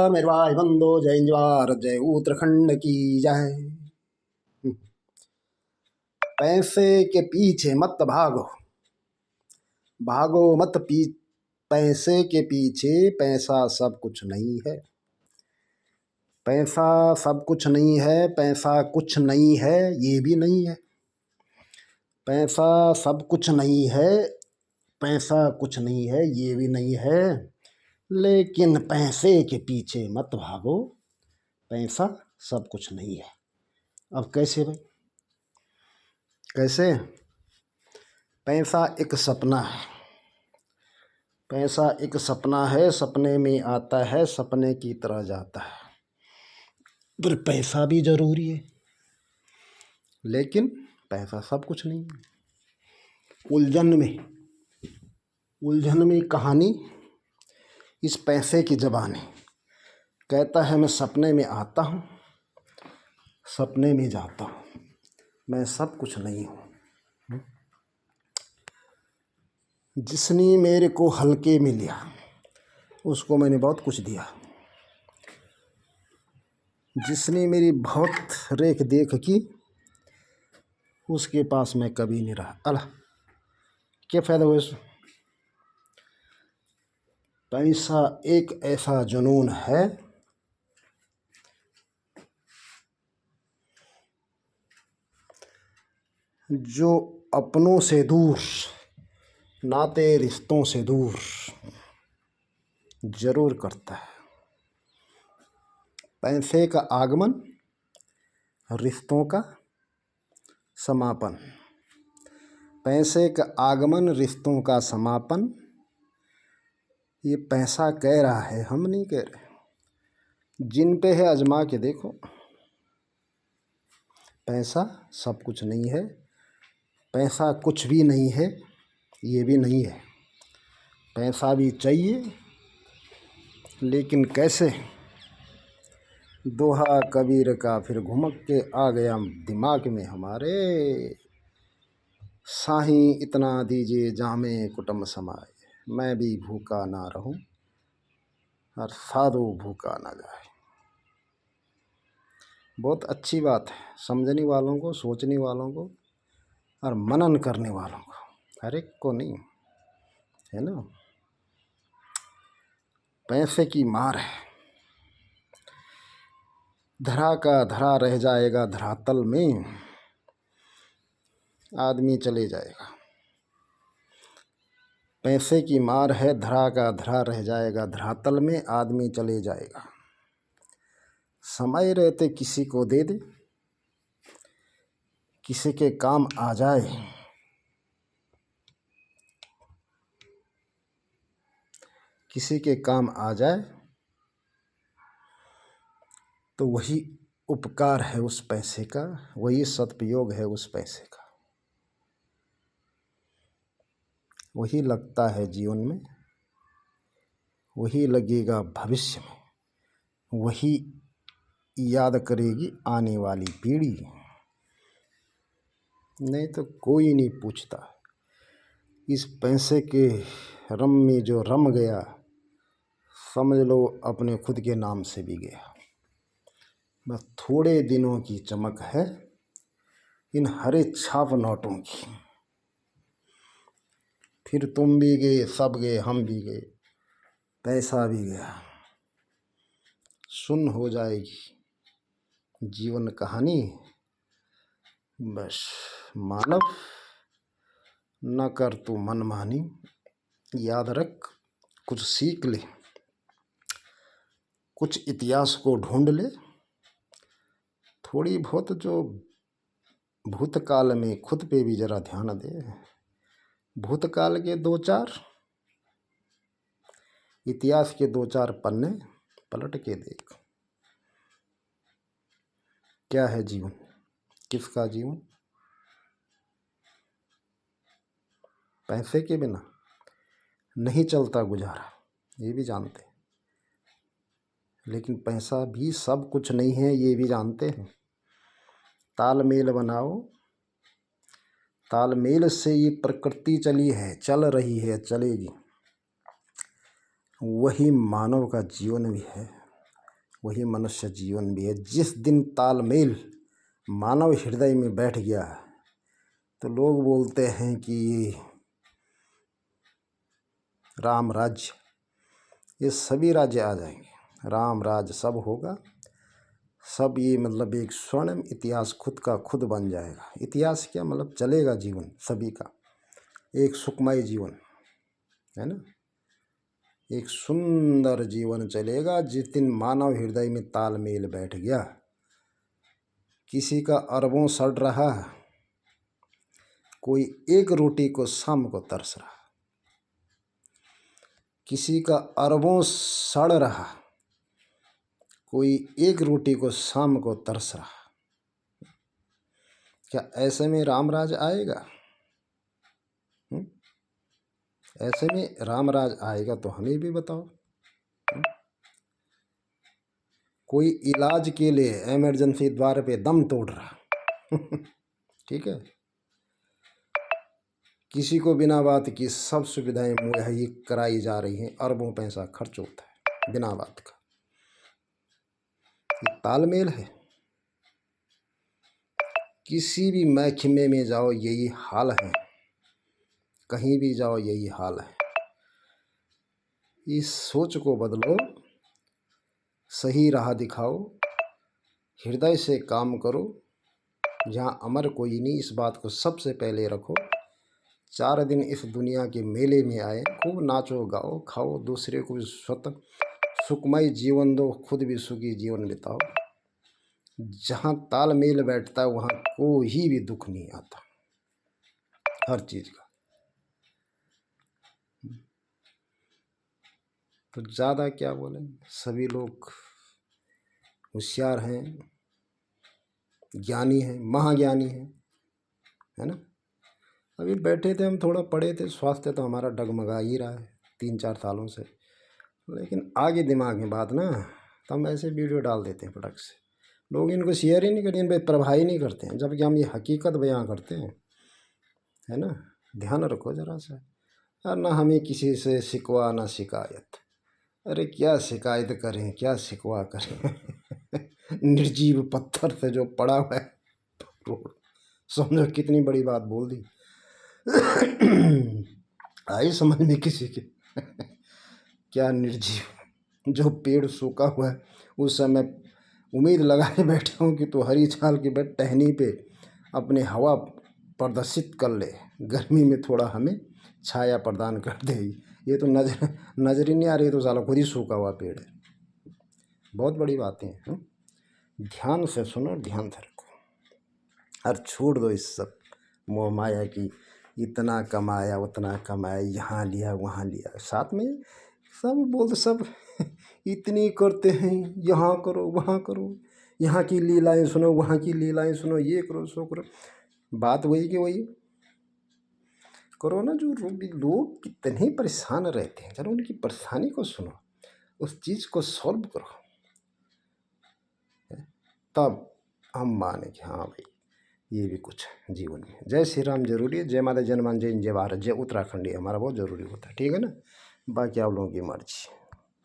नमस्कार मेरे भाई बंदो, जय जवाहर जय उत्तराखंड की जय। पैसे के पीछे मत भागो, भागो मत पैसे के पीछे। पैसा सब कुछ नहीं है, पैसा सब कुछ नहीं है, पैसा कुछ नहीं है ये भी नहीं है। पैसा सब कुछ नहीं है, पैसा कुछ नहीं है ये भी नहीं है। लेकिन पैसे के पीछे मत भागो, पैसा सब कुछ नहीं है। अब कैसे भाई, कैसे? पैसा एक सपना है, पैसा एक सपना है, सपने में आता है, सपने की तरह जाता है। फिर पैसा भी जरूरी है, लेकिन पैसा सब कुछ नहीं है। उलझन में कहानी इस पैसे की ज़बानी। कहता है मैं सपने में आता हूँ, सपने में जाता हूँ, मैं सब कुछ नहीं हूँ। जिसने मेरे को हल्के में लिया उसको मैंने बहुत कुछ दिया। जिसने मेरी बहुत रेख देख की उसके पास मैं कभी नहीं रहा। अल्लाह, क्या फ़ायदा हुआ इसमें? पैसा एक ऐसा जुनून है जो अपनों से दूर, नाते रिश्तों से दूर जरूर करता है। पैसे का आगमन, रिश्तों का समापन। पैसे का आगमन, रिश्तों का समापन, ये पैसा कह रहा है, हम नहीं कह रहे। जिन पे है आजमा के देखो। पैसा सब कुछ नहीं है, पैसा कुछ भी नहीं है ये भी नहीं है। पैसा भी चाहिए, लेकिन कैसे? दोहा कबीर का फिर घुमक के आ गया दिमाग में हमारे। साईं इतना दीजिए जामे कुटुम्ब समाए, मैं भी भूखा ना रहूं और साधु भूखा ना जाए। बहुत अच्छी बात है, समझने वालों को, सोचने वालों को और मनन करने वालों को, हर एक को नहीं, है ना। पैसे की मार है, धरा का धरा रह जाएगा, धरातल में आदमी चले जाएगा। पैसे की मार है, धरा का धरा रह जाएगा, धरातल में आदमी चले जाएगा। समय रहते किसी को दे दे, किसी के काम आ जाए, किसी के काम आ जाए तो वही उपकार है उस पैसे का, वही सदुपयोग है उस पैसे का। वही लगता है जीवन में, वही लगेगा भविष्य में, वही याद करेगी आने वाली पीढ़ी। नहीं तो कोई नहीं पूछता। इस पैसे के रम में जो रम गया, समझ लो अपने खुद के नाम से भी गया। बस थोड़े दिनों की चमक है इन हरे छाप नोटों की। फिर तुम भी गए, सब गए, हम भी गए, पैसा भी गया। सुन हो जाएगी जीवन कहानी। बस मानव न कर तू मनमानी, याद रख कुछ सीख ले, कुछ इतिहास को ढूंढ ले। थोड़ी बहुत जो भूतकाल में खुद पे भी जरा ध्यान दे। भूतकाल के दो चार, इतिहास के दो चार पन्ने पलट के देख। क्या है जीवन, किसका जीवन? पैसे के बिना नहीं चलता गुजारा, ये भी जानते हैं। लेकिन पैसा भी सब कुछ नहीं है ये भी जानते हैं। तालमेल बनाओ, तालमेल से ये प्रकृति चली है, चल रही है, चलेगी। वही मानव का जीवन भी है, वही मनुष्य जीवन भी है। जिस दिन तालमेल मानव हृदय में बैठ गया तो लोग बोलते हैं कि राम राज्य, ये सभी राज्य आ जाएंगे, राम राज्य सब होगा, सब ये मतलब एक स्वर्णिम इतिहास खुद का खुद बन जाएगा। इतिहास क्या मतलब चलेगा जीवन सभी का, एक सुखमय जीवन है ना, एक सुंदर जीवन चलेगा जिस दिन मानव हृदय में तालमेल बैठ गया। किसी का अरबों सड़ रहा, कोई एक रोटी को शाम को तरस रहा, किसी का अरबों सड़ रहा, कोई एक रोटी को शाम को तरस रहा। क्या ऐसे में रामराज आएगा? ऐसे में रामराज आएगा तो हमें भी बताओ। कोई इलाज के लिए इमरजेंसी द्वार पे दम तोड़ रहा ठीक है, किसी को बिना बात की सब सुविधाएं मुहैया कराई जा रही हैं, अरबों पैसा खर्च होता है बिना बात का। ये तालमेल है। किसी भी महकमे में जाओ यही हाल है, कहीं भी जाओ यही हाल है। इस सोच को बदलो, सही राह दिखाओ, हृदय से काम करो। जहाँ अमर कोई नहीं, इस बात को सबसे पहले रखो। 4 दिन इस दुनिया के मेले में आए, खूब नाचो गाओ खाओ, दूसरे को भी स्वतः सुखमय जीवन दो, खुद भी सुखी जीवन बिताओ। जहाँ तालमेल बैठता है वहाँ कोई भी दुख नहीं आता, हर चीज़ का। तो ज़्यादा क्या बोलें, सभी लोग होशियार हैं, ज्ञानी हैं, महाज्ञानी हैं, है ना। अभी बैठे थे हम, थोड़ा पढ़े थे, स्वास्थ्य तो हमारा डगमगा ही रहा है 3-4 सालों से, लेकिन आगे दिमाग में बात ना, तो हम ऐसे वीडियो डाल देते हैं फटक से। लोग इनको शेयर ही नहीं करते, इन पर प्रभाव ही नहीं करते हैं, जबकि हम ये हकीकत बयां करते हैं, है ना। ध्यान रखो ज़रा सा। और ना हमें किसी से शिकवा ना शिकायत। अरे क्या शिकायत करें, क्या शिकवा करें निर्जीव पत्थर से जो पड़ा हुआ है रोड, समझो कितनी बड़ी बात बोल दी आई समझ में किसी के क्या निर्जीव, जो पेड़ सूखा हुआ है उस समय उम्मीद लगाए बैठे हूँ कि तो हरी छाल की बैठ टहनी पे अपने हवा प्रदर्शित कर ले, गर्मी में थोड़ा हमें छाया प्रदान कर दे। ये तो नजर ही नहीं आ रही, तो साला खुद ही सूखा हुआ पेड़ है। बहुत बड़ी बातें हैं। ध्यान से सुनो, ध्यान से रखो, और छोड़ दो इस सब मोह माया की, इतना कमाया उतना कमाया, यहाँ लिया वहाँ लिया, साथ में सब बोलते सब इतनी करते हैं, यहाँ करो वहाँ करो, यहाँ की लीलाएं सुनो वहाँ की लीलाएं सुनो, ये करो सो करो। बात वही कि वही करो ना। जो लोग कितने परेशान रहते हैं, जरा उनकी परेशानी को सुनो, उस चीज़ को सॉल्व करो, तब हम माने कि हाँ भाई ये भी कुछ है जीवन में। जय श्री राम जरूरी है, जय माता, जय हनुमान, जय जय भारत, जय उत्तराखंडी हमारा बहुत ज़रूरी होता है, ठीक है ना। बाकी आप लोगों की मर्जी।